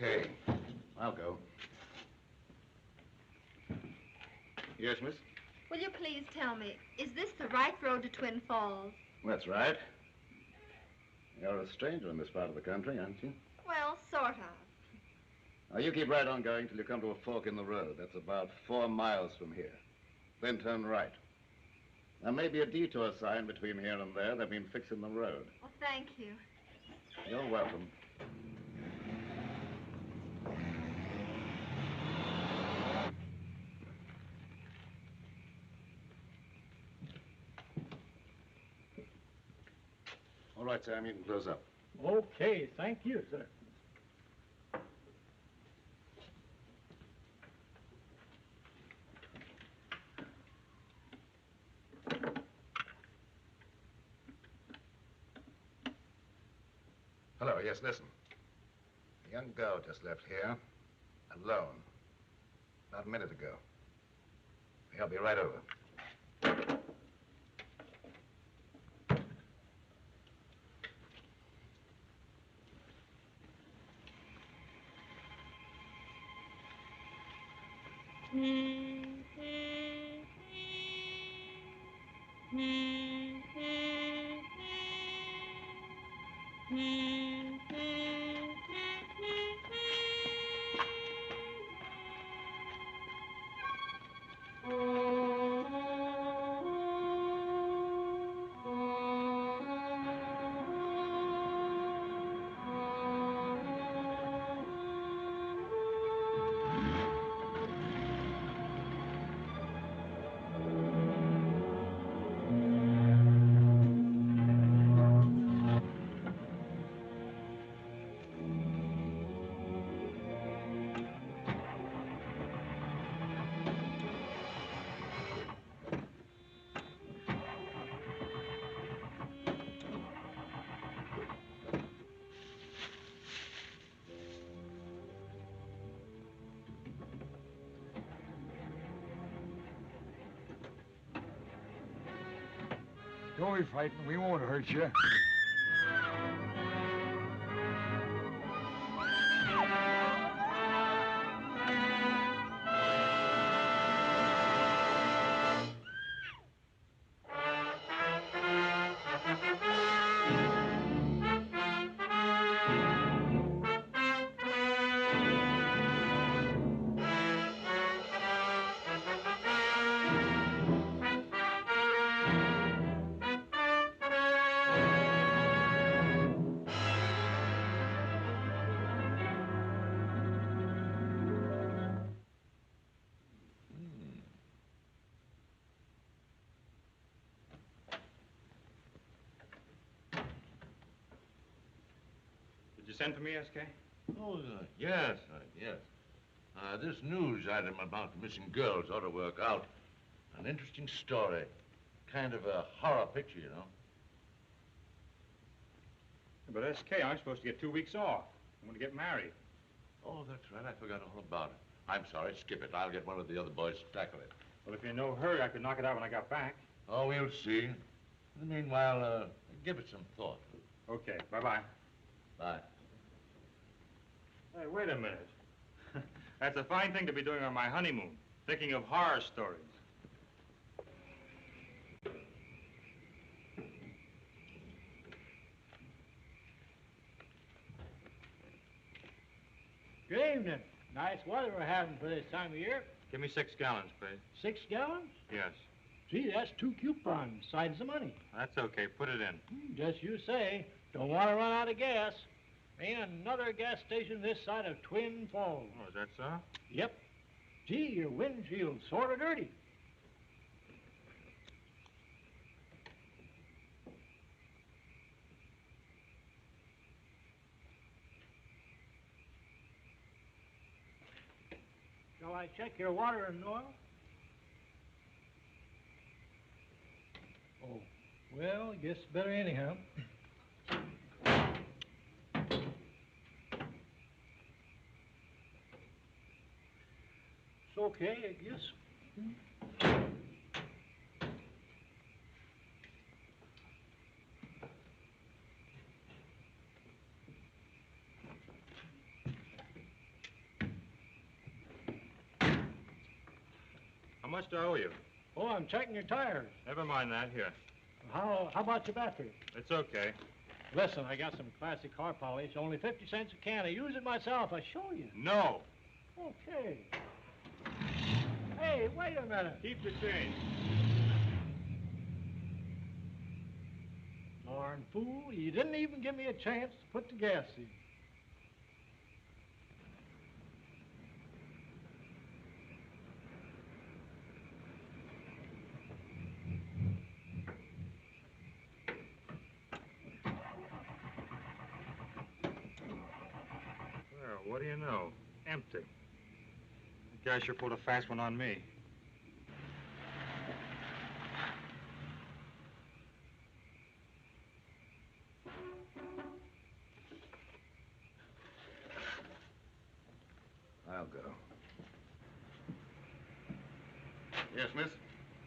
Okay. I'll go. Yes, miss? Will you please tell me, is this the right road to Twin Falls? That's right. You're a stranger in this part of the country, aren't you? Well, sort of. Now, you keep right on going till you come to a fork in the road. That's about 4 miles from here. Then turn right. There may be a detour sign between here and there. They've been fixing the road. Well, thank you. You're welcome. All right, Sam, you can close up. Okay, thank you, sir. Hello, yes, listen. A young girl just left here, alone, about a minute ago. I'll be right over. Don't be frightened. We won't hurt you. Did you send for me, S.K.? Oh, yes. This news item about the missing girls ought to work out. An interesting story. Kind of a horror picture, you know. But S.K., I'm supposed to get 2 weeks off. I'm going to get married. Oh, that's right. I forgot all about it. I'm sorry. Skip it. I'll get one of the other boys to tackle it. Well, if you're in no hurry, I could knock it out when I got back. Oh, we'll see. In the meanwhile, give it some thought. Okay, bye-bye. Bye. Hey, wait a minute. That's a fine thing to be doing on my honeymoon, thinking of horror stories. Good evening. Nice weather we're having for this time of year. Give me 6 gallons, please. 6 gallons? Yes. Gee, that's 2 coupons, besides the money. That's okay. Put it in. Just you say. Don't want to run out of gas. Ain't another gas station this side of Twin Falls. Oh, is that so? Yep. Gee, your windshield's sort of dirty. Shall I check your water and oil? Oh, well, I guess better anyhow. It's okay, I guess. much do I owe you? Oh, I'm checking your tires. Never mind that. Here. How about your battery? It's okay. Listen, I got some classic car polish, only 50 cents a can. I use it myself. I show you. No. Okay. Hey, wait a minute. Keep the change. Darn fool, you didn't even give me a chance to put the gas in. Well, what do you know? Empty. The guy sure pulled a fast one on me. I'll go. Yes, miss?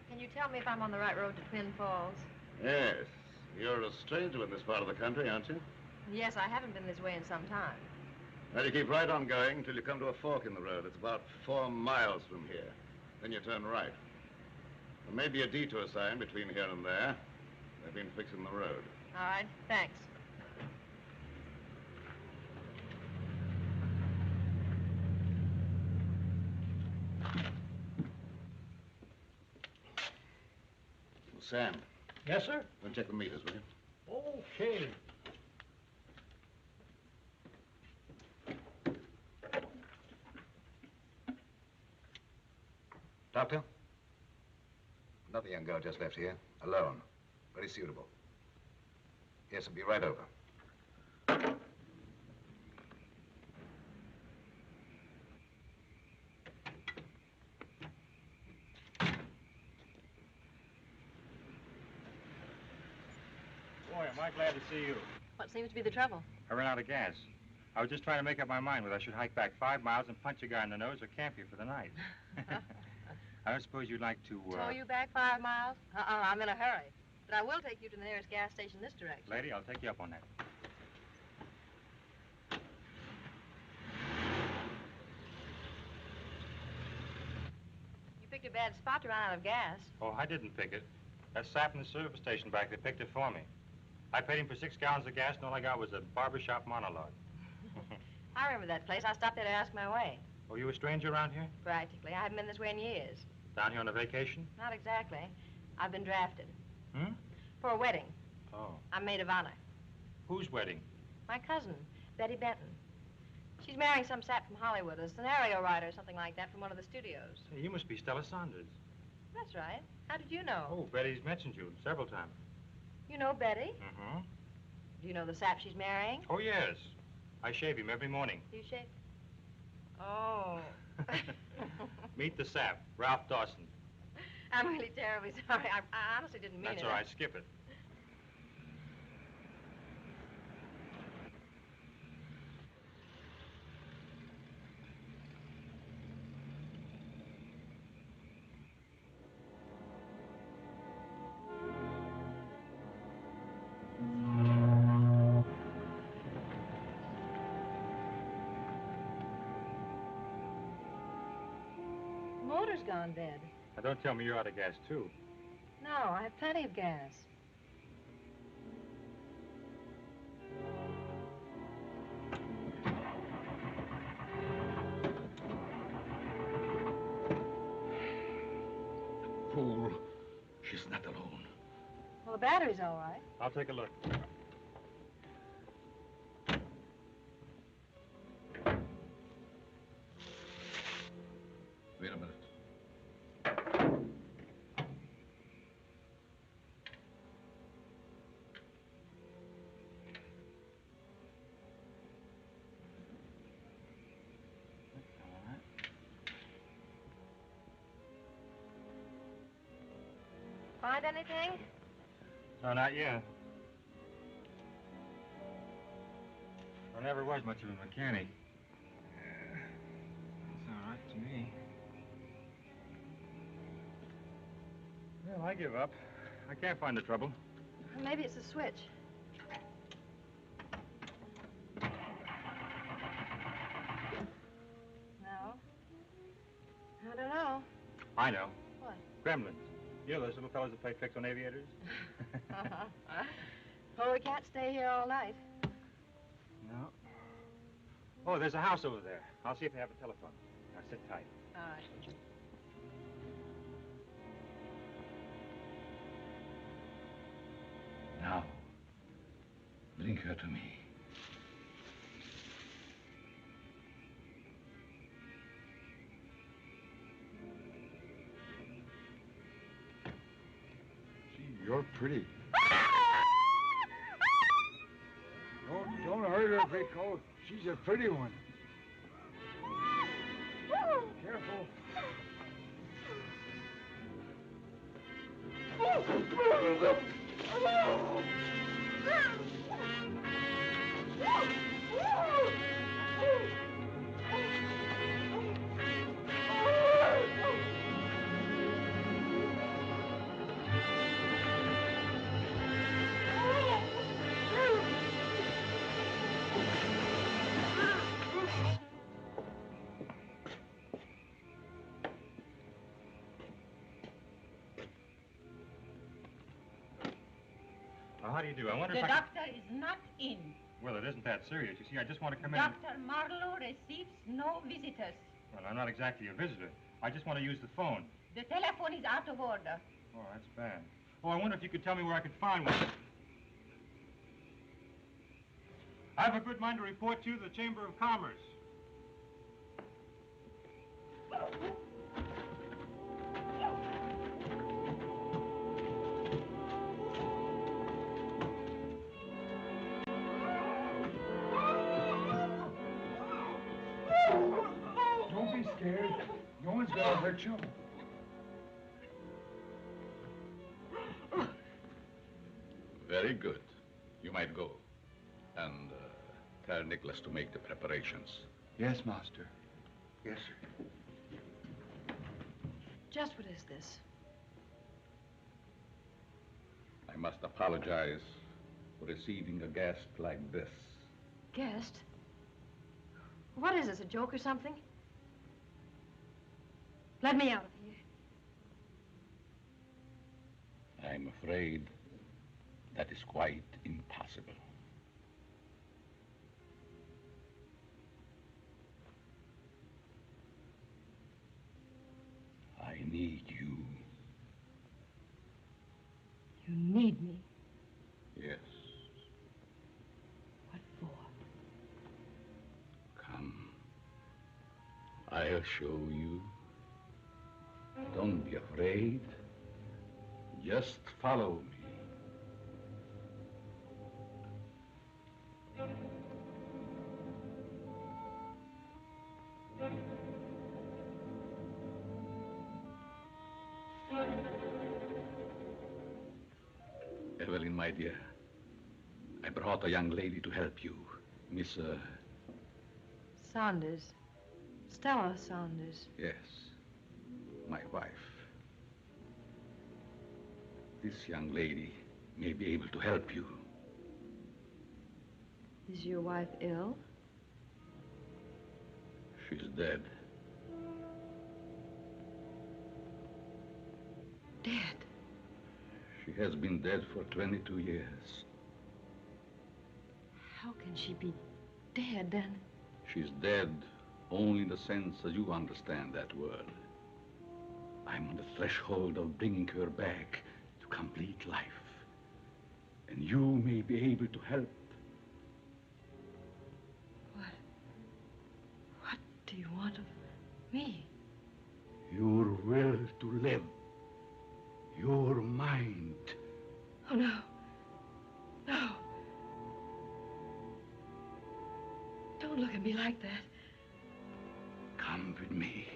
Can you tell me if I'm on the right road to Twin Falls? Yes. You're a stranger in this part of the country, aren't you? Yes, I haven't been this way in some time. Well, you keep right on going until you come to a fork in the road. It's about 4 miles from here. Then you turn right. There may be a detour sign between here and there. They've been fixing the road. All right, thanks. Sam, Yes, sir? go and check the meters, will you? Okay. Doctor? Another young girl just left here, alone. Very suitable. Yes, I'll be right over. Boy, am I glad to see you. What seems to be the trouble? I ran out of gas. I was just trying to make up my mind whether I should hike back 5 miles and punch a guy in the nose or camp here for the night. I don't suppose you'd like to, Tow you back 5 miles? I'm in a hurry. But I will take you to the nearest gas station this direction. Lady, I'll take you up on that. You picked a bad spot to run out of gas. Oh, I didn't pick it. That sap in the service station back there picked it for me. I paid him for 6 gallons of gas, and all I got was a barbershop monologue. I remember that place. I stopped there to ask my way. Oh, you a stranger around here? Practically. I haven't been this way in years. Down here on a vacation? Not exactly. I've been drafted. Hmm? For a wedding. Oh. I'm maid of honor. Whose wedding? My cousin, Betty Benton. She's marrying some sap from Hollywood, a scenario writer or something like that from one of the studios. Hey, you must be Stella Saunders. That's right. How did you know? Oh, Betty's mentioned you several times. You know Betty? Mm-hmm. Do you know the sap she's marrying? Oh, yes. I shave him every morning. Do you shave? Oh. Meet the sap, Ralph Dawson. I'm really terribly sorry. I honestly didn't mean it. That's all right. Skip it. The motor's gone dead. Now, don't tell me you're out of gas, too. No, I have plenty of gas. Fool. She's not alone. Well, the battery's all right. I'll take a look. Wait a minute. Find anything? No, not yet. I never was much of a mechanic. It's all right to me. Well, I give up. I can't find the trouble. Maybe it's a switch. No. I don't know. I know. Gremlins. You know those little fellows that play tricks on aviators? Oh, we can't stay here all night. No. Oh, there's a house over there. I'll see if they have a telephone. Now, sit tight. All right. Now, bring her to me. Gee, you're pretty. Don't hurt her, Rico. She's a pretty one. Careful. Well, how do you do? I wonder The if I doctor is not in. Well, it isn't that serious. You see, I just want to come in. Dr. Marlowe receives no visitors. Well, I'm not exactly a visitor. I just want to use the phone. The telephone is out of order. Oh, that's bad. Oh, I wonder if you could tell me where I could find one. I have a good mind to report to the Chamber of Commerce. Don't be scared. No one's gonna hurt you. Very good. You might go. And tell Nicholas to make the preparations. Yes, Master. Yes, sir. Just what is this? I must apologize for receiving a guest like this. Guest? What is this, a joke or something? Let me out of here. I'm afraid that is quite impossible. I need you. You need me. Yes. What for? Come. I'll show you. Don't be afraid. Just follow me. Evelyn, my dear, I brought a young lady to help you, Miss, Saunders. Stella Saunders. yes, my wife. This young lady may be able to help you. Is your wife ill? She's dead. Dead. She has been dead for 22 years. How can she be dead then? She's dead only in the sense as you understand that word. I'm on the threshold of bringing her back to complete life. And you may be able to help. What do you want of me? Your will to live. Your mind. Oh, no. No. Don't look at me like that. Come with me.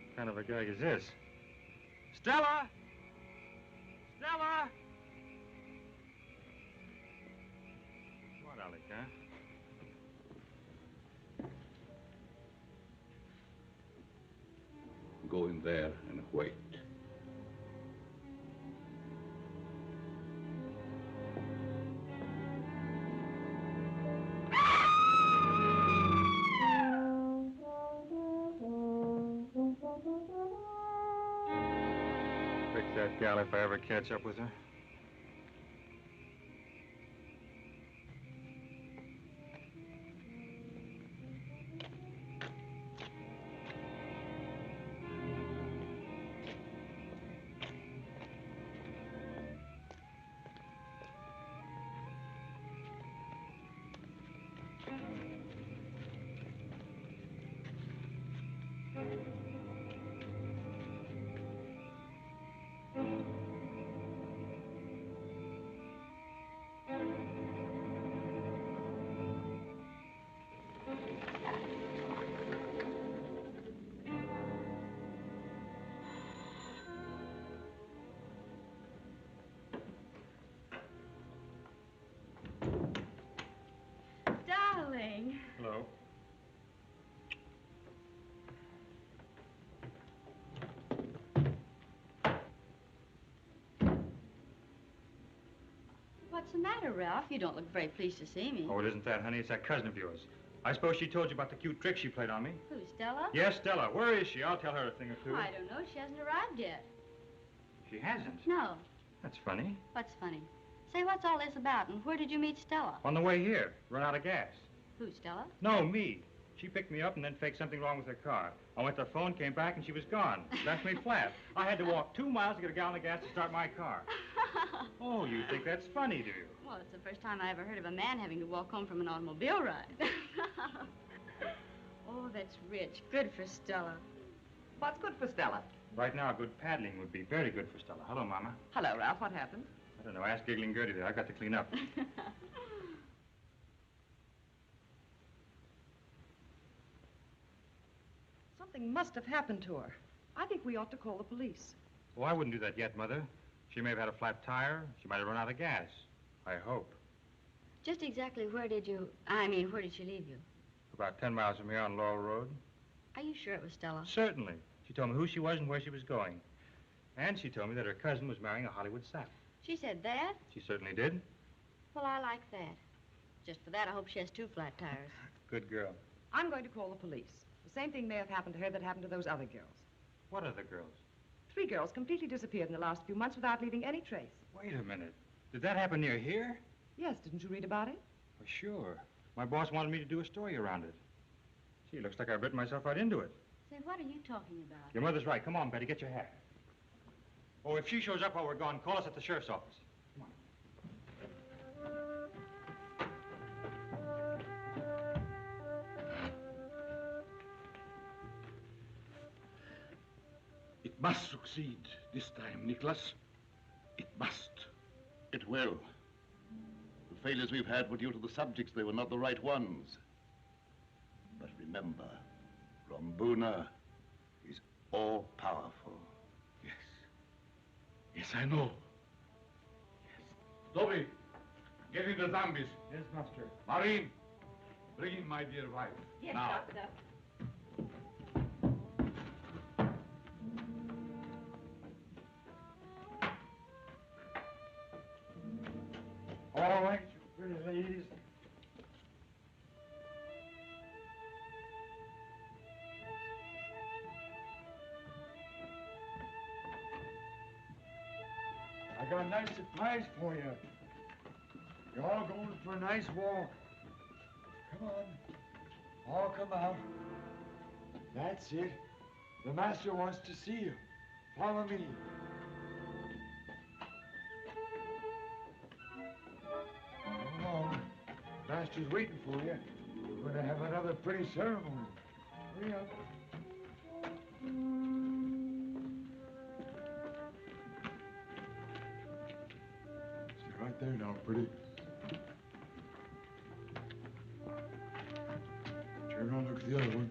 What kind of a gag is this? Stella! Stella! What, Alec, huh? Go in there and wait. that gal if I ever catch up with her. Darling. Hello. What's the matter, Ralph? You don't look very pleased to see me. Oh, it isn't that, honey. It's that cousin of yours. I suppose she told you about the cute trick she played on me. Who, Stella? Yes, Stella. Where is she? I'll tell her a thing or two. I don't know. She hasn't arrived yet. She hasn't? No. That's funny. What's funny? Say, what's all this about, and where did you meet Stella? On the way here. Run out of gas. Who, Stella? No, me. She picked me up and then faked something wrong with her car. I went to the phone, came back, and she was gone. Left me flat. I had to walk 2 miles to get a gallon of gas to start my car. Oh, you think that's funny, do you? Well, it's the first time I ever heard of a man having to walk home from an automobile ride. Oh, that's rich. Good for Stella. What's good for Stella? Right now, good paddling would be very good for Stella. Hello, Mama. Hello, Ralph. What happened? I don't know. Ask Giggling Gertie there. I've got to clean up. Something must have happened to her. I think we ought to call the police. Oh, I wouldn't do that yet, Mother. She may have had a flat tire. She might have run out of gas. I hope. Just exactly where did she leave you? About 10 miles from here on Laurel Road. Are you sure it was Stella? Certainly. She told me who she was and where she was going. And she told me that her cousin was marrying a Hollywood sap. She said that? She certainly did. Well, I like that. Just for that, I hope she has 2 flat tires. Good girl. I'm going to call the police. The same thing may have happened to her that happened to those other girls. What other girls? 3 girls completely disappeared in the last few months without leaving any trace. Wait a minute. Did that happen near here? Yes, didn't you read about it? Well, sure. My boss wanted me to do a story around it. Gee, looks like I've written myself right into it. Say, what are you talking about? Your mother's right. Come on, Betty, get your hat. Oh, if she shows up while we're gone, call us at the sheriff's office. Come on. It must succeed this time, Nicholas. It must. It will. The failures we've had were due to the subjects. They were not the right ones. But remember, Rombuna is all-powerful. Yes. Yes, I know. Yes. Dobby, get in the zombies. Yes, master. Marine, bring in my dear wife. Yes, now. doctor. All right, you pretty ladies. I got a nice surprise for you. You're all going for a nice walk. Come on. All come out. That's it. The master wants to see you. Follow me. Come on. Master's waiting for you. We're going to have another pretty ceremony. Hurry up. Sit right there now, pretty. Turn around, look at the other one.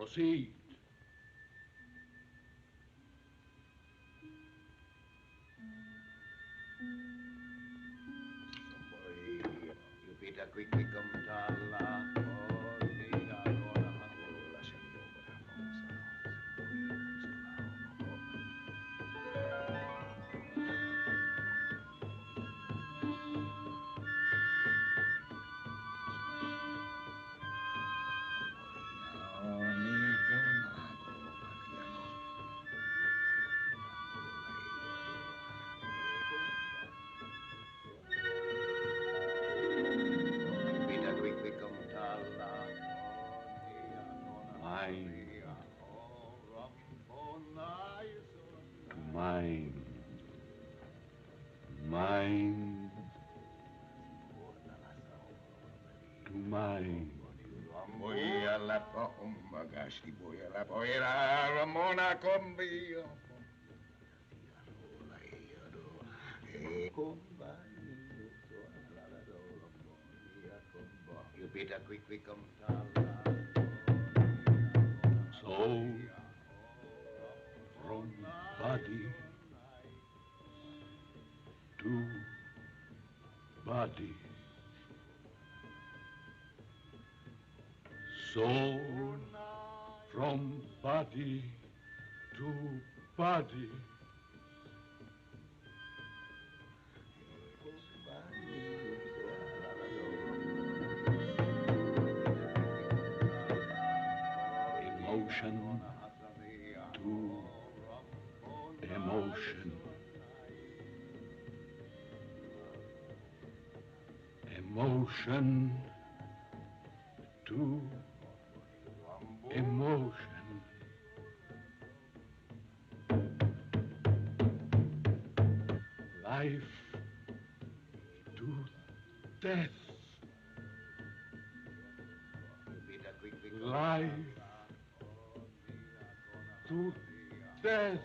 Proceed. You better quickly come to Mine. Mine. To mine. Boya la pa umbagashi boya la boya Ramona combia. You better quickly come So, from body to body. Soul from body to body. Emotion to emotion. Emotion to emotion. Life to death. Life to death.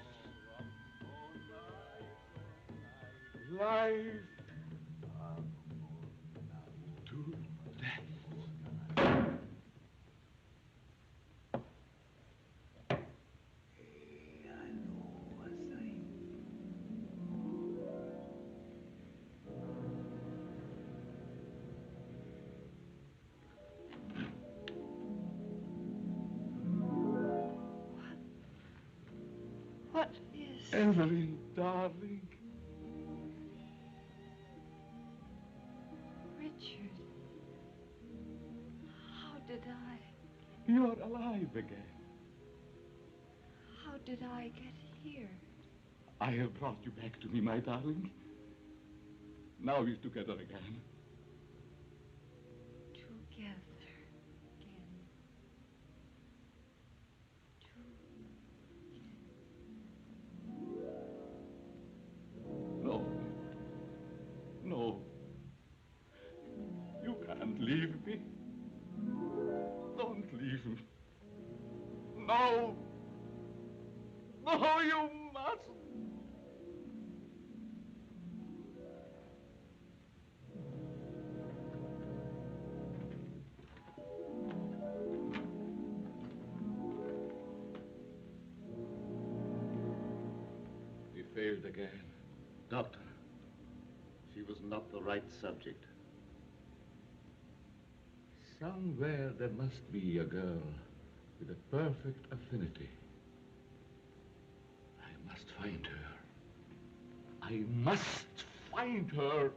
Life to death. What is... Evelyn, darling. Richard. How did I... You're alive again. How did I get here? I have brought you back to me, my darling. Now we're together again. Together again. No. No. You can't leave me. Don't leave me. No. No, you mustn't. We failed again. Doctor, she was not the right subject. Somewhere there must be a girl with a perfect affinity. I must find her. I must find her.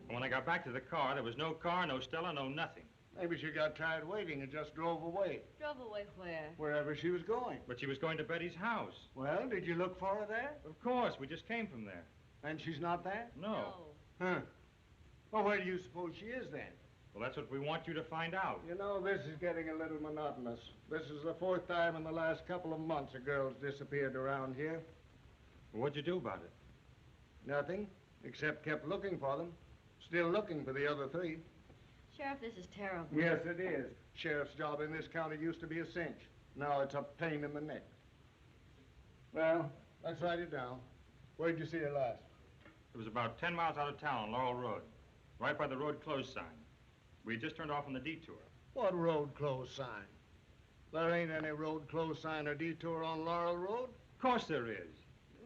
When I got back to the car, there was no car, no Stella, no nothing. Maybe she got tired waiting and just drove away. Drove away where? Wherever she was going. But she was going to Betty's house. Well, did you look for her there? Of course, we just came from there. And she's not there? No. Huh. Well, where do you suppose she is then? Well, that's what we want you to find out. You know, this is getting a little monotonous. This is the fourth time in the last couple of months a girl's disappeared around here. Well, what'd you do about it? Nothing, except kept looking for them. Still looking for the other three. Sheriff, this is terrible. Yes, it is. Sheriff's job in this county used to be a cinch. Now it's a pain in the neck. Well, let's write it down. Where'd you see her last? It was about 10 miles out of town on Laurel Road, right by the road closed sign. We had just turned off on the detour. What road closed sign? There ain't any road close sign or detour on Laurel Road. Of course there is.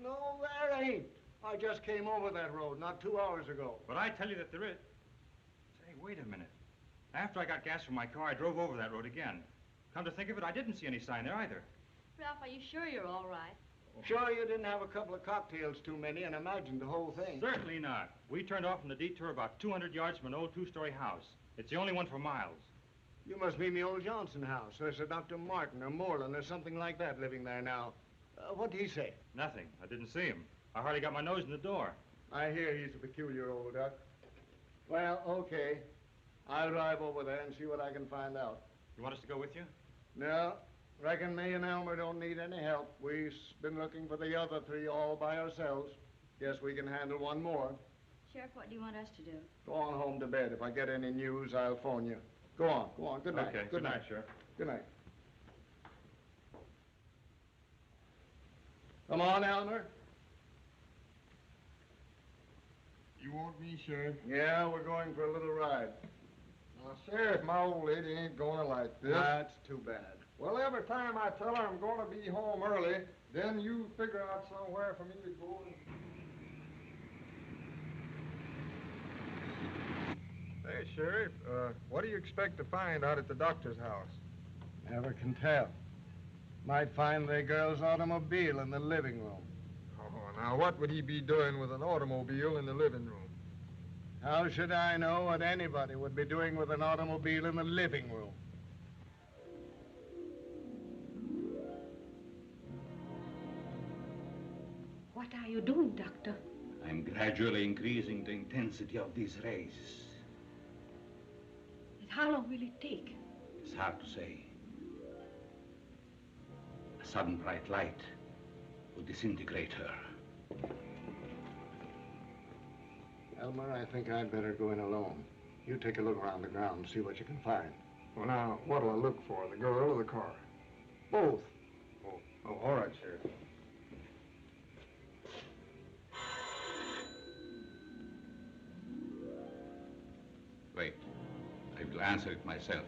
No, there ain't. I just came over that road not 2 hours ago. But I tell you that there is. Say, wait a minute. After I got gas from my car, I drove over that road again. Come to think of it, I didn't see any sign there either. Ralph, are you sure you're all right? Sure you didn't have a couple of cocktails too many and imagined the whole thing? Certainly not. We turned off from the detour about 200 yards from an old two-story house. It's the only one for miles. You must mean the old Johnson house. There's a Dr. Martin or Moreland or something like that living there now. What did he say? Nothing. I didn't see him. I hardly got my nose in the door. I hear he's a peculiar old duck. Well, okay. I'll drive over there and see what I can find out. You want us to go with you? No. Reckon me and Elmer don't need any help. We've been looking for the other three all by ourselves. Guess we can handle one more. Sheriff, what do you want us to do? Go on home to bed. If I get any news, I'll phone you. Go on. Go on. Good night. Okay. Good night, Sheriff. Good night. Come on, Elmer. You want me, Sheriff? Yeah, we're going for a little ride. Now, Sheriff, my old lady ain't gonna like this. That's too bad. Well, every time I tell her I'm gonna be home early, then you figure out somewhere for me to go and... Hey, Sheriff, what do you expect to find out at the doctor's house? Never can tell. Might find the girl's automobile in the living room. Oh, now what would he be doing with an automobile in the living room? How should I know what anybody would be doing with an automobile in the living room? What are you doing, Doctor? I'm gradually increasing the intensity of these rays. And how long will it take? It's hard to say. A sudden bright light will disintegrate her. Elmer, I think I'd better go in alone. You take a look around the ground and see what you can find. Well, now, what'll I look for, the girl or the car? Both. Oh, all right, Sheriff. Wait. I will answer it myself.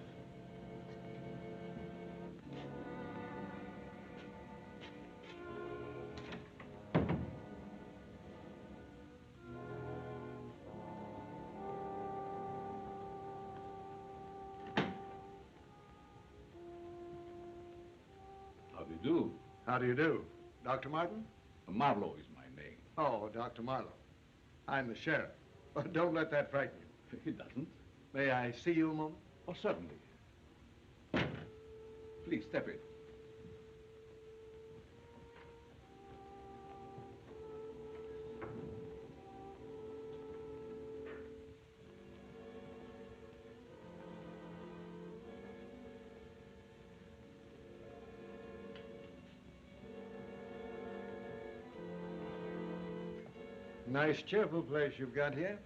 How do you do? How do you do? Dr. Martin? Marlowe is my name. Oh, Dr. Marlowe. I'm the sheriff. But don't let that frighten you. It doesn't. May I see you a moment? Oh, certainly. Please, step in. Nice, cheerful place you've got here.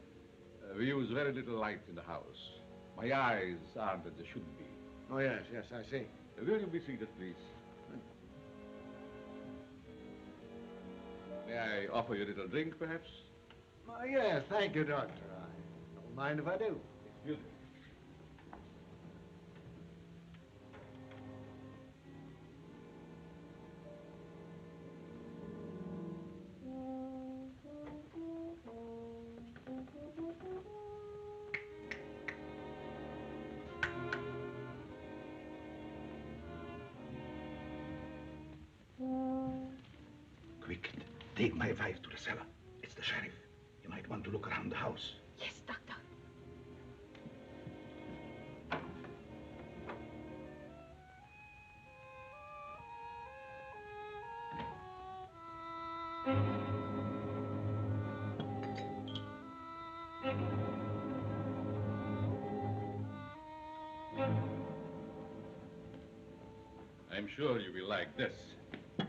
We use very little light in the house. My eyes aren't as they should be. Oh, yes, I see. Will you be seated, please? May I offer you a little drink, perhaps? Oh, yes, thank you, Doctor. I don't mind if I do. Excuse me. Quick, take my wife to the cellar. It's the sheriff. You might want to look around the house. Yes, Doctor. I'm sure you will like this. It's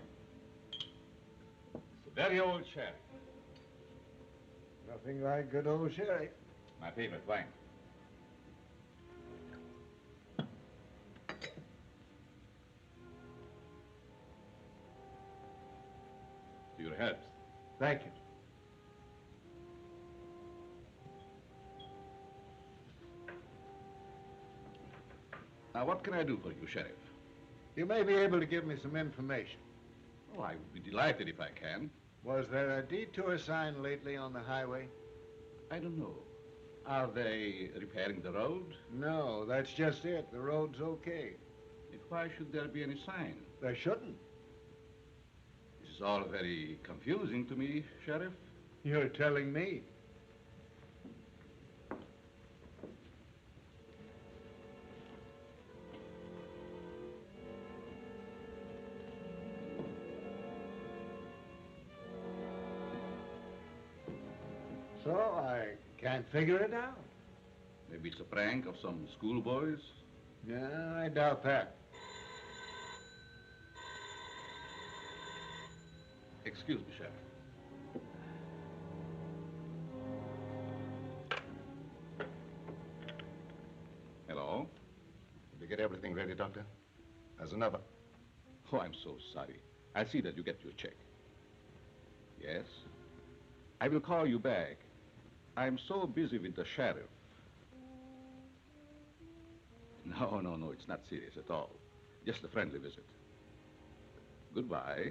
a very old sherry. Nothing like good old sherry. My favorite wine. To your health. Thank you. Now, what can I do for you, Sheriff? You may be able to give me some information. Oh, I would be delighted if I can. Was there a detour sign lately on the highway? I don't know. Are they repairing the road? No, that's just it. The road's okay. If why should there be any sign? There shouldn't. This is all very confusing to me, Sheriff. You're telling me. So I can't figure it out. Maybe it's a prank of some schoolboys? Yeah, I doubt that. Excuse me, Sheriff. Hello? Did you get everything ready, Doctor? There's another. Oh, I'm so sorry. I'll see that you get your check. Yes? I will call you back. I'm so busy with the sheriff. No, it's not serious at all. Just a friendly visit. Goodbye.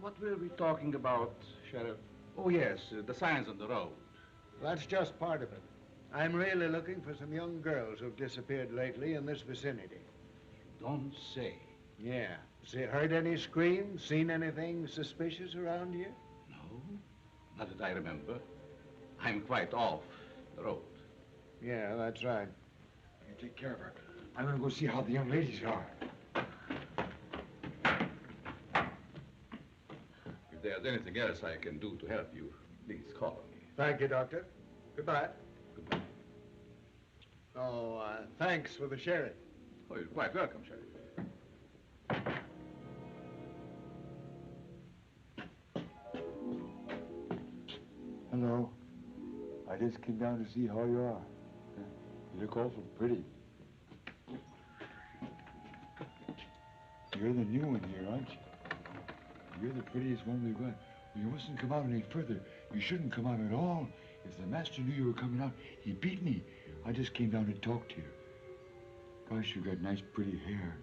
What were we talking about, Sheriff? Oh, yes, the signs on the road. That's just part of it. I'm really looking for some young girls who've disappeared lately in this vicinity. Don't say. Yeah. Heard any screams? Seen anything suspicious around here? No, not that I remember. I'm quite off the road. Yeah, that's right. You take care of her. I'm gonna go see how the young ladies are. If there's anything else I can do to help you, please call me. Thank you, Doctor. Goodbye. Goodbye. Oh, thanks for the sherry. Oh, you're quite welcome, Sheriff. Hello. I just came down to see how you are. You look awful pretty. You're the new one here, aren't you? You're the prettiest one we've got. You mustn't come out any further. You shouldn't come out at all. If the master knew you were coming out, he'd beat me. I just came down to talk to you. Gosh, you got nice, pretty hair.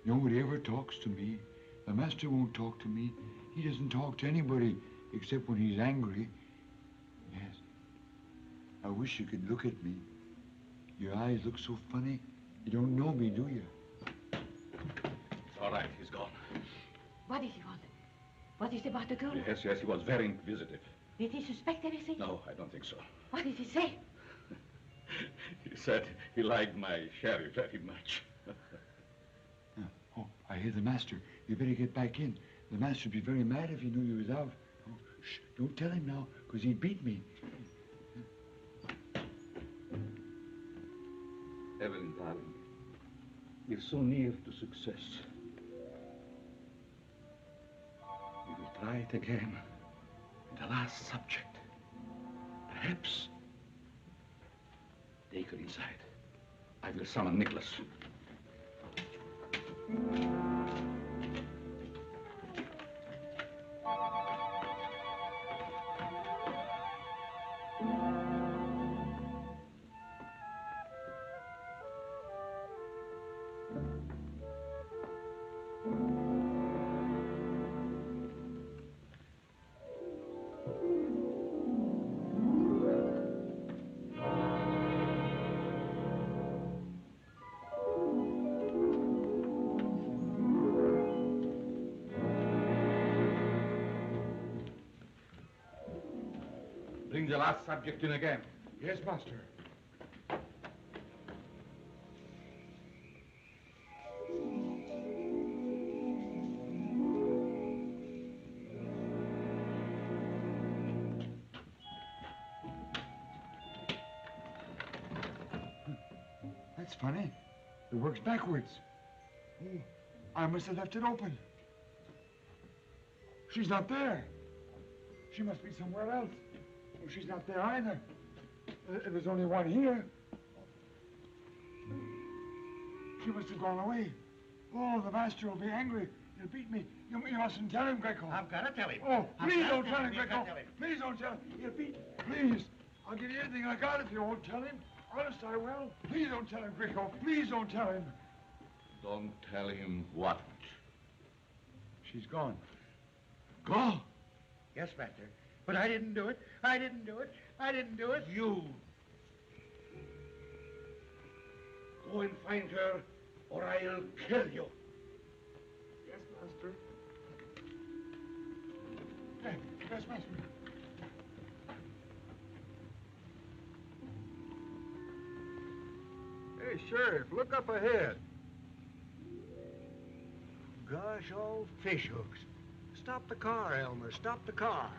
Nobody ever talks to me. The master won't talk to me. He doesn't talk to anybody except when he's angry. Yes. I wish you could look at me. Your eyes look so funny. You don't know me, do you? It's all right, he's gone. What is he want? What is about the girl? Yes, he was very inquisitive. Did he suspect anything? No, I don't think so. What did he say? He said he liked my sherry very much. Oh, I hear the master. You better get back in. The master'd be very mad if he knew you was out. Oh, shh, don't tell him now, because he'd beat me. Evelyn, darling, we're so near to success. We will try it again with the last subject. Perhaps. Take her inside. I will summon Nicholas. Bring the last subject in again. Yes, master. That's funny. It works backwards. Oh, I must have left it open. She's not there. She must be somewhere else. Oh, she's not there either. There's only one here. She must have gone away. Oh, the master will be angry. He'll beat me. You mustn't tell him, Greco. I've got to tell him. Oh, I've please gotta don't tell him, You've Greco. gotta tell him. Please don't tell him. He'll beat. Please. I'll give you anything I got if you won't tell him. Honest, I will. Please don't tell him, Greco. Please don't tell him. Don't tell him what? She's gone. Go. Yes, Master. But I didn't do it. I didn't do it. I didn't do it. You. Go and find her, or I'll kill you. Yes, Master. Yes, Master. Hey, Sheriff, look up ahead. Gosh, all fish hooks. Stop the car, Elmer. Stop the car.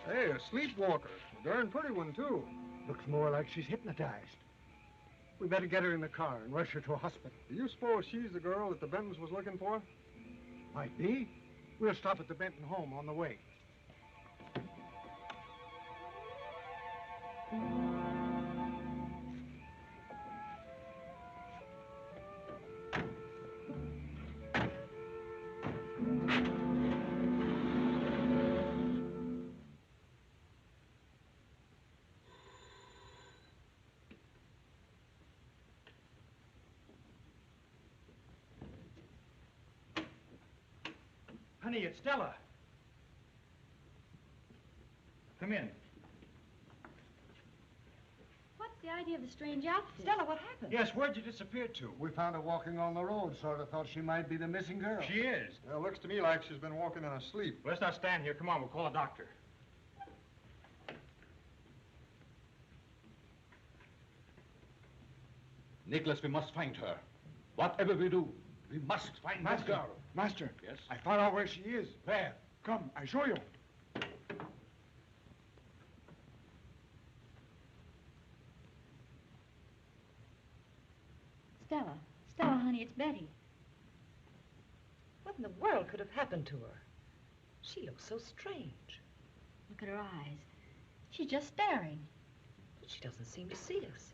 Hey, a sleepwalker. A darn pretty one, too. Looks more like she's hypnotized. We better get her in the car and rush her to a hospital. Do you suppose she's the girl that the Bentons was looking for? Might be. We'll stop at the Benton home on the way. Honey, it's Stella. Come in. What's the idea of the strange outfit? Stella, what happened? Yes, where'd you disappear to? We found her walking on the road. Sort of thought she might be the missing girl. She is. Well, looks to me like she's been walking in her sleep. Let's not stand here. Come on, we'll call a doctor. Nicholas, we must find her. Whatever we do, we must find that girl. Master. Yes? I found out where she is. Where? Come, I show you. Stella. Stella, honey, it's Betty. What in the world could have happened to her? She looks so strange. Look at her eyes. She's just staring. But she doesn't seem to see us.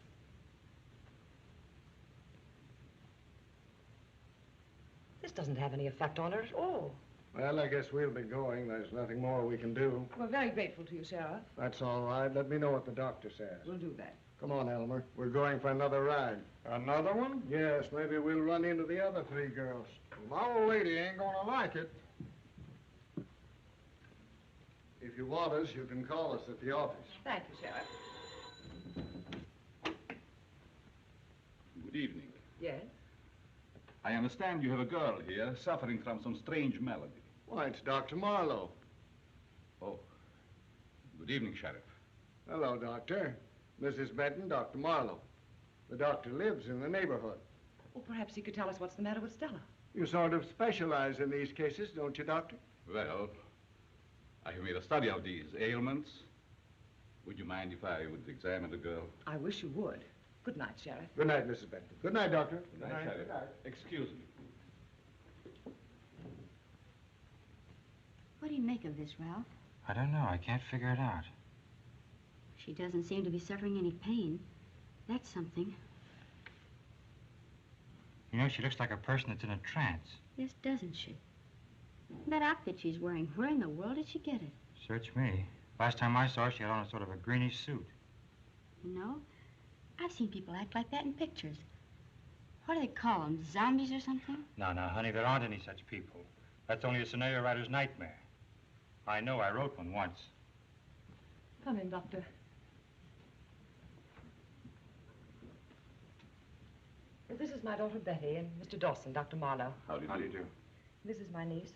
This doesn't have any effect on her at all. Well, I guess we'll be going. There's nothing more we can do. We're very grateful to you, Sheriff. That's all right. Let me know what the doctor says. We'll do that. Come on, Elmer. We're going for another ride. Another one? Yes, maybe we'll run into the other three girls. My old lady ain't gonna like it. If you want us, you can call us at the office. Thank you, Sheriff. Good evening. Yes? I understand you have a girl here suffering from some strange malady. Why, it's Dr. Marlowe. Oh. Good evening, Sheriff. Hello, Doctor. Mrs. Benton, Dr. Marlowe. The doctor lives in the neighborhood. Well, perhaps he could tell us what's the matter with Stella. You sort of specialize in these cases, don't you, Doctor? Well, I have made a study of these ailments. Would you mind if I would examine the girl? I wish you would. Good night, Sheriff. Good night, Mrs. Benton. Good night, Doctor. Good night, Sheriff. Excuse me. What do you make of this, Ralph? I don't know. I can't figure it out. She doesn't seem to be suffering any pain. That's something. You know, she looks like a person that's in a trance. Yes, doesn't she? That outfit she's wearing, where in the world did she get it? Search me. Last time I saw her, she had on a sort of a greenish suit. You know, I've seen people act like that in pictures. What do they call them, zombies or something? No, honey, there aren't any such people. That's only a scenario writer's nightmare. I know, I wrote one once. Come in, Doctor. Well, this is my daughter Betty and Mr. Dawson, Dr. Marlowe. How do you do? This is my niece.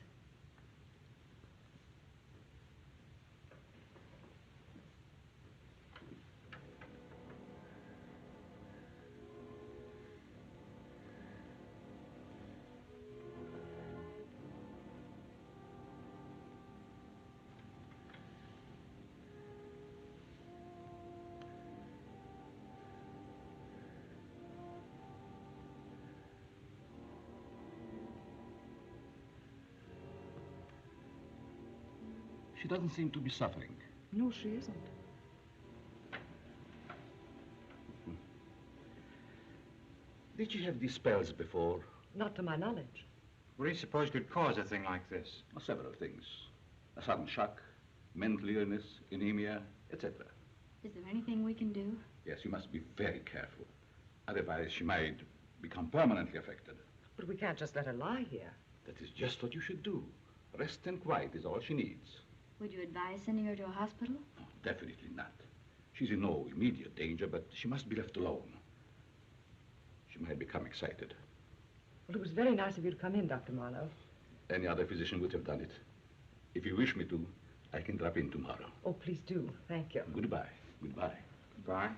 She doesn't seem to be suffering. No, she isn't. Did she have these spells before? Not to my knowledge. What do you suppose could cause a thing like this? Several things. A sudden shock, mental illness, anemia, etc. Is there anything we can do? Yes, you must be very careful. Otherwise, she might become permanently affected. But we can't just let her lie here. That is just what you should do. Rest and quiet is all she needs. Would you advise sending her to a hospital? No, definitely not. She's in no immediate danger, but she must be left alone. She might become excited. Well, it was very nice of you to come in, Dr. Marlowe. Any other physician would have done it. If you wish me to, I can drop in tomorrow. Oh, please do. Thank you. Goodbye. Goodbye. Goodbye.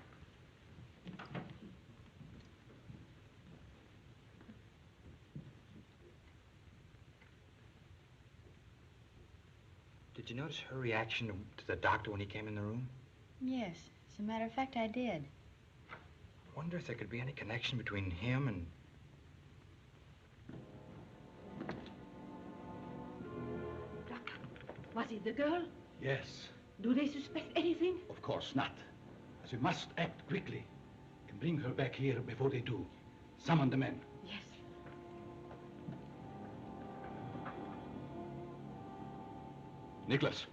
Did you notice her reaction to the doctor when he came in the room? Yes. As a matter of fact, I did. Wonder if there could be any connection between him and... Doctor, was it the girl? Yes. Do they suspect anything? Of course not. As we must act quickly and bring her back here before they do. Summon the men. Yes. Nicholas,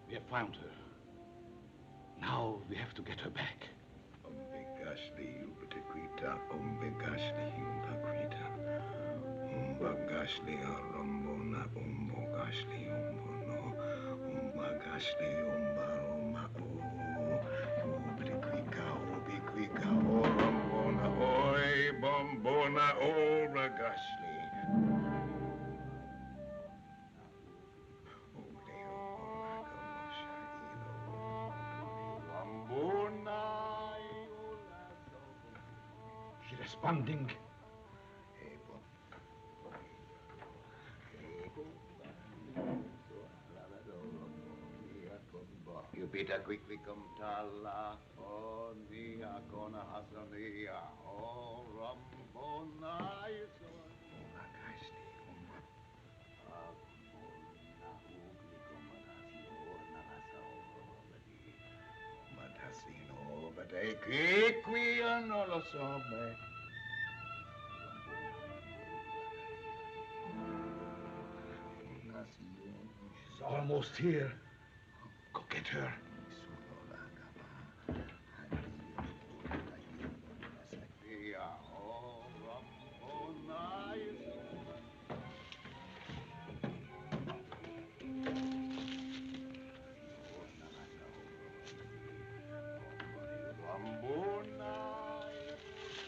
we have found her. Now we have to get her back. She's responding. You better quickly come tala. Oh, nia kona hasania. Oh, rambona. She's almost here. Go get her.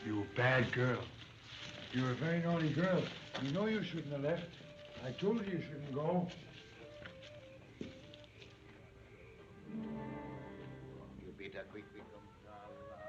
You bad girl. You're a very naughty girl. You know you shouldn't have left. I told you you shouldn't go. You better quickly come tala.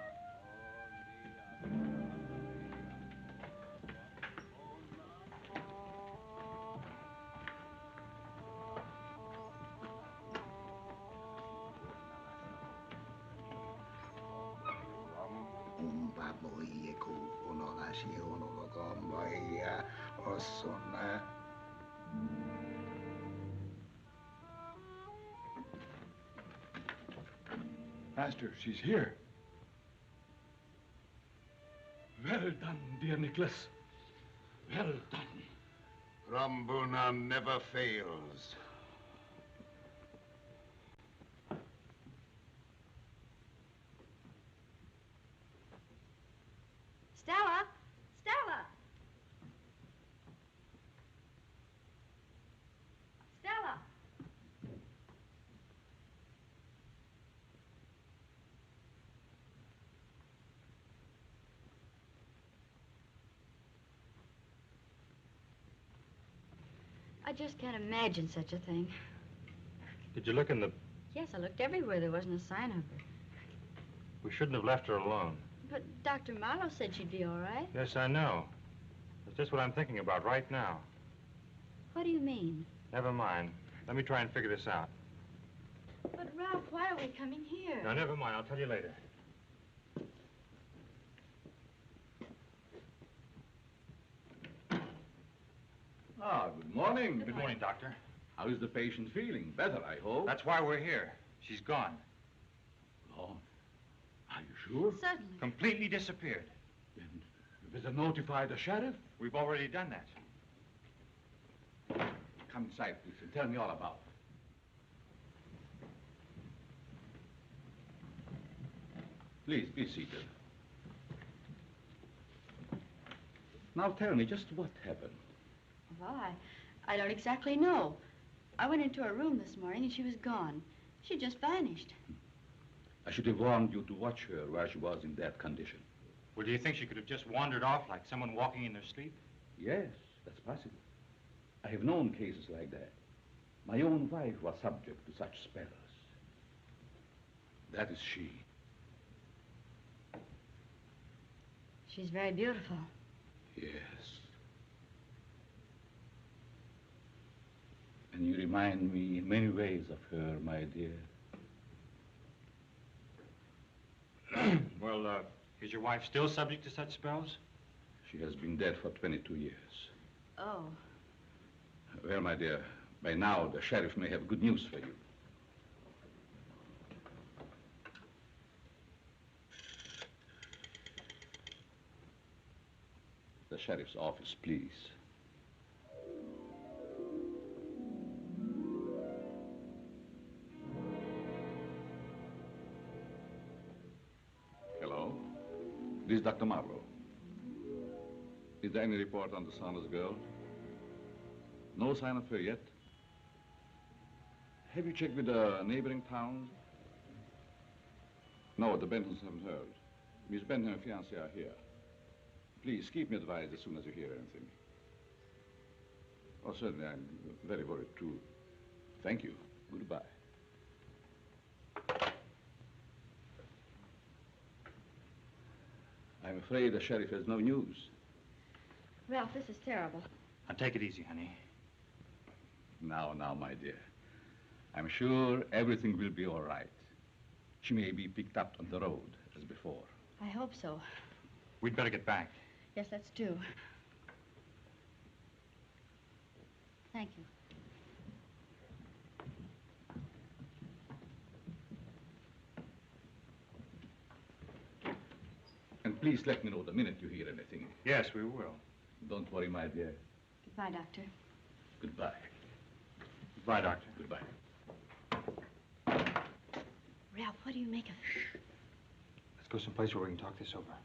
Master, she's here. Well done, dear Nicholas. Well done. Rambuna never fails. Stella! Stella! Stella! I just can't imagine such a thing. Did you look in the... Yes, I looked everywhere. There wasn't a sign of her. We shouldn't have left her alone. But Dr. Marlowe said she'd be all right. Yes, I know. That's just what I'm thinking about right now. What do you mean? Never mind. Let me try and figure this out. But, Ralph, why are we coming here? No, never mind. I'll tell you later. Ah, good morning. Good morning, Doctor. How is the patient feeling? Better, I hope. That's why we're here. She's gone. Gone. Are you sure? Certainly. Completely disappeared. Then better notify the sheriff. We've already done that. Come inside, please, and tell me all about it. Please, be seated. Now tell me just what happened. Well, I don't exactly know. I went into her room this morning and she was gone. She just vanished. I should have warned you to watch her while she was in that condition. Well, do you think she could have just wandered off like someone walking in their sleep? Yes, that's possible. I have known cases like that. My own wife was subject to such spells. That is she. She's very beautiful. Yes. And you remind me in many ways of her, my dear. Well, is your wife still subject to such spells? She has been dead for 22 years. Oh. Well, my dear, by now the sheriff may have good news for you. The sheriff's office, please. Hello? This is Dr. Marlowe. Is there any report on the Saunders girl? No sign of her yet? Have you checked with the neighboring towns? No, the Bentons haven't heard. Miss Benton and her fiancé are here. Please, keep me advised as soon as you hear anything. Oh, certainly, I'm very worried, too. Thank you. Goodbye. I'm afraid the sheriff has no news. Ralph, this is terrible. Now, take it easy, honey. Now, my dear. I'm sure everything will be all right. She may be picked up on the road, as before. I hope so. We'd better get back. Yes, let's do. Thank you. And please let me know the minute you hear anything. Yes, we will. Don't worry, my dear. Goodbye, Doctor. Goodbye. Goodbye, Doctor. Goodbye. Ralph, what do you make of it? Let's go someplace where we can talk this over.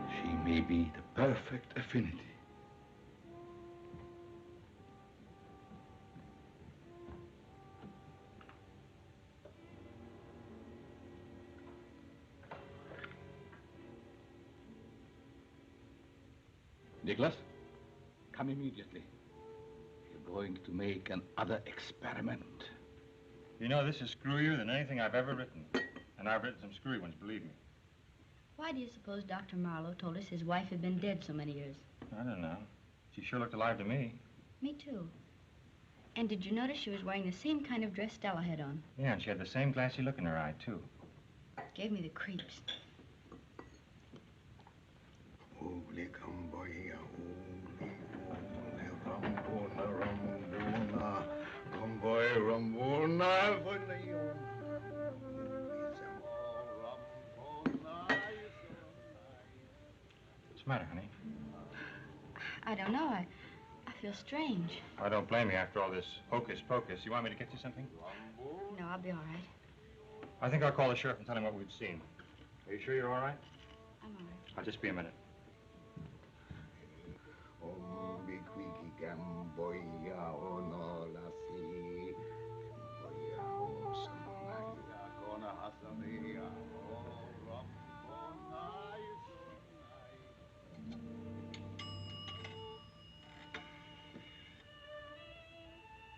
She may be the perfect affinity. Nicholas, come immediately. You're going to make another experiment. You know, this is screwier than anything I've ever written. And I've written some screwy ones, believe me. Why do you suppose Dr. Marlowe told us his wife had been dead so many years? I don't know. She sure looked alive to me. Me too. And did you notice she was wearing the same kind of dress Stella had on? Yeah, and she had the same glassy look in her eye, too. Gave me the creeps. What's the matter, honey? I don't know. I feel strange. I don't blame you after all this hocus pocus. You want me to get you something? No, I'll be all right. I think I'll call the sheriff and tell him what we've seen. Are you sure you're all right? I'm all right. I'll just be a minute.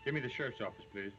Give me the sheriff's office, please.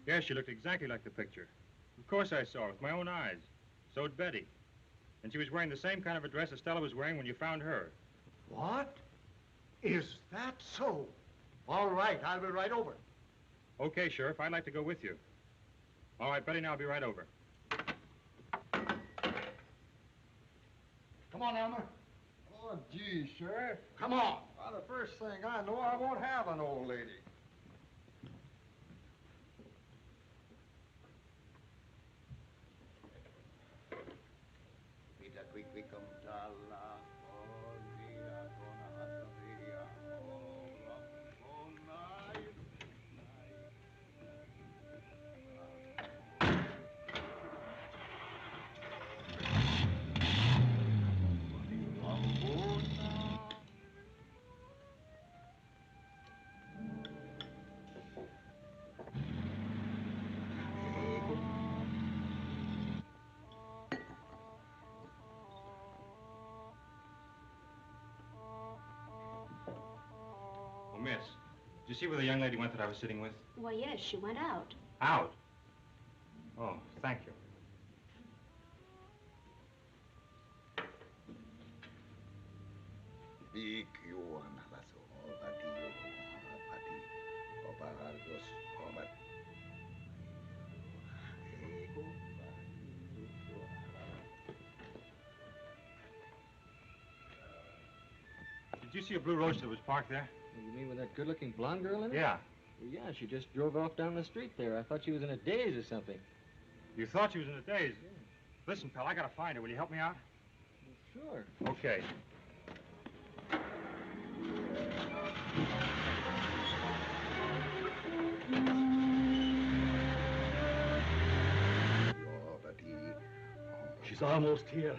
Yes, she looked exactly like the picture. Of course I saw her with my own eyes. So'd Betty. And she was wearing the same kind of a dress Estella was wearing when you found her. What? Is that so? All right, I'll be right over. Okay, Sheriff, I'd like to go with you. All right, Betty, now I'll be right over. Come on, Elmer. Oh, gee, Sheriff. Come on. Well, the first thing I know, I won't have an old lady. Oh, miss, did you see where the young lady went that I was sitting with? Why, yes, she went out. Out? Oh, thank you. Did you see a blue roadster that was parked there? You mean with that good-looking blonde girl in it? Yeah. Well, yeah, she just drove off down the street there. I thought she was in a daze or something. You thought she was in a daze? Yeah. Listen, pal, I gotta find her. Will you help me out? Well, sure. Okay. She's almost here.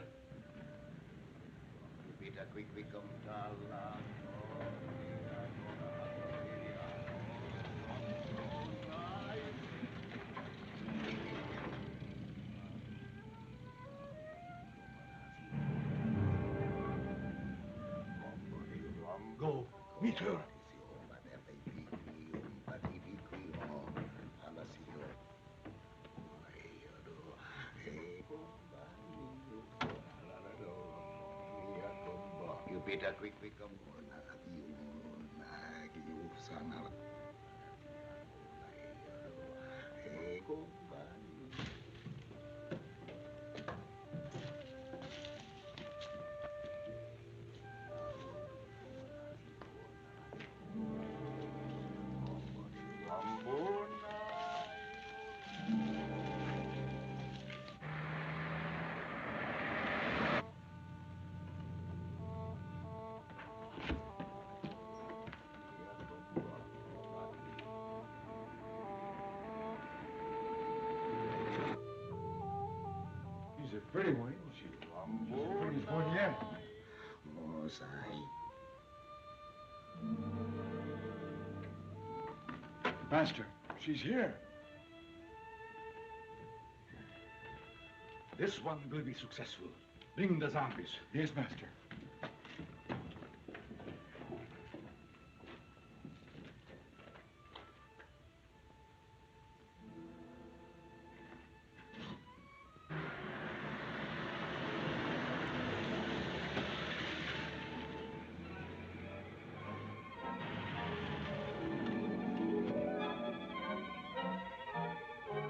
Go, meet her. You better quick come She's a pretty one, isn't she? She's the prettiest one yet. Master, she's here. This one will be successful. Bring the zombies. Yes, Master.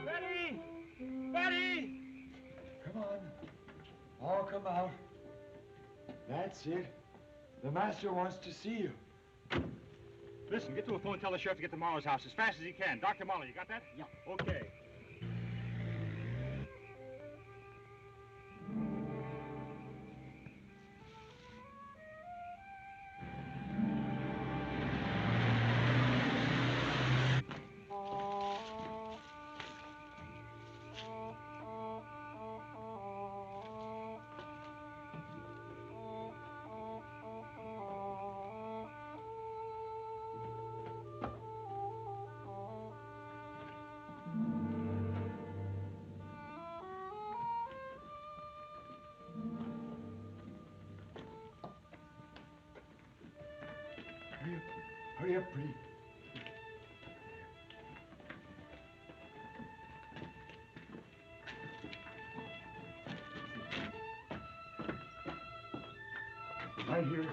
Betty! Betty! Come on. All come out. That's it. The master wants to see you. Listen, get to a phone and tell the sheriff to get to Morrow's house as fast as he can. Dr. Muller, you got that? Yeah. Okay. Hurry up, pretty. Right here.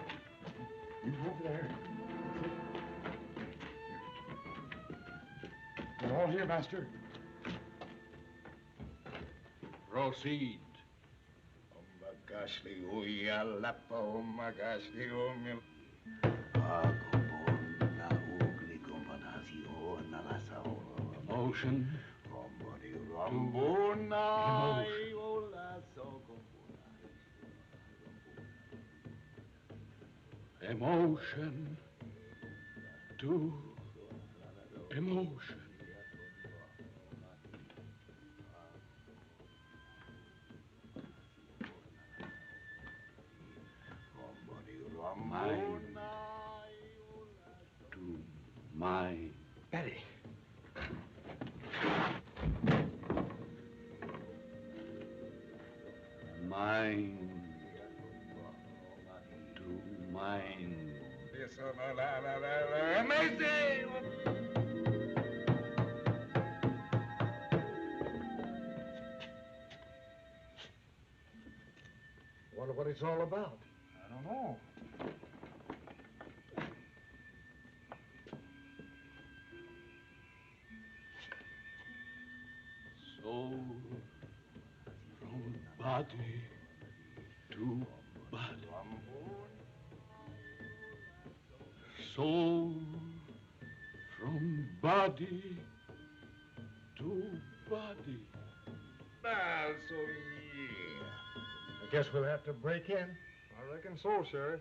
You go over there. We're all here, master. Proceed. Emotion. Emotion to emotion. Mind to mind. Betty. Mind to mind. Amazing! Wonder what it's all about. I don't know. Soul from body to body. Soul from body to body. So, yeah. I guess we'll have to break in. I reckon so, Sheriff.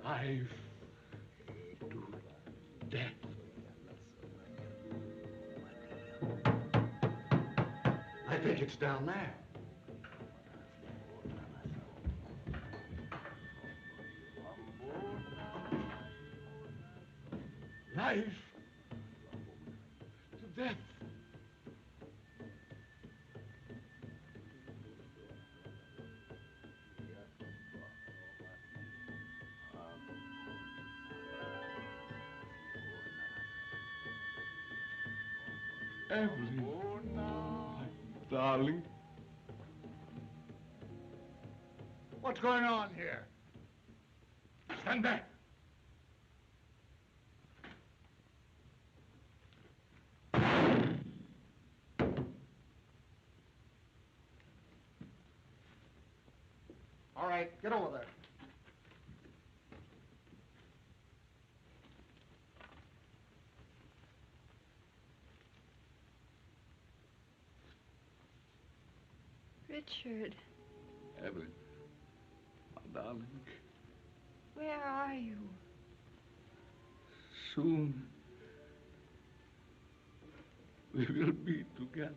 Life to death. I think it's down there. Life to death. Evelyn, my darling. What's going on here? Stand back. All right, get over there. Richard, Evelyn, my darling. where are you? Soon we will be together.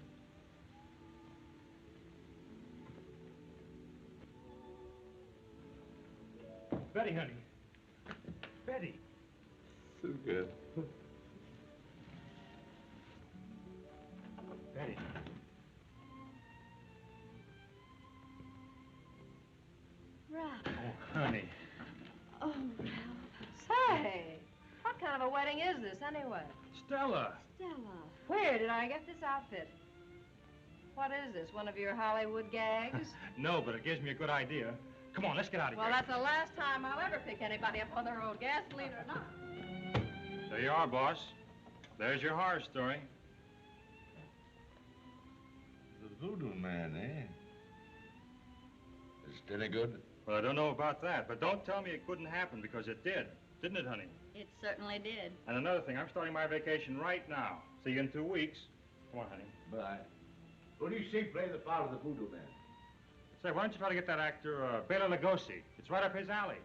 Betty, honey. Betty. So good. Betty. Ralph. Oh, honey. Oh, Ralph. Say, what kind of a wedding is this, anyway? Stella. Stella. Where did I get this outfit? What is this, one of your Hollywood gags? No, but it gives me a good idea. Come on, let's get out of Well, here. that's the last time I'll ever pick anybody up on the road, gasoline or not. There you are, boss. There's your horror story. The Voodoo Man, eh? Is it any good? Well, I don't know about that, but don't tell me it couldn't happen, because it did. Didn't it, honey? It certainly did. And another thing, I'm starting my vacation right now. See you in 2 weeks. Come on, honey. Bye. Who do you see play the part of the Voodoo Man? Say, why don't you try to get that actor, Bela Lugosi? It's right up his alley.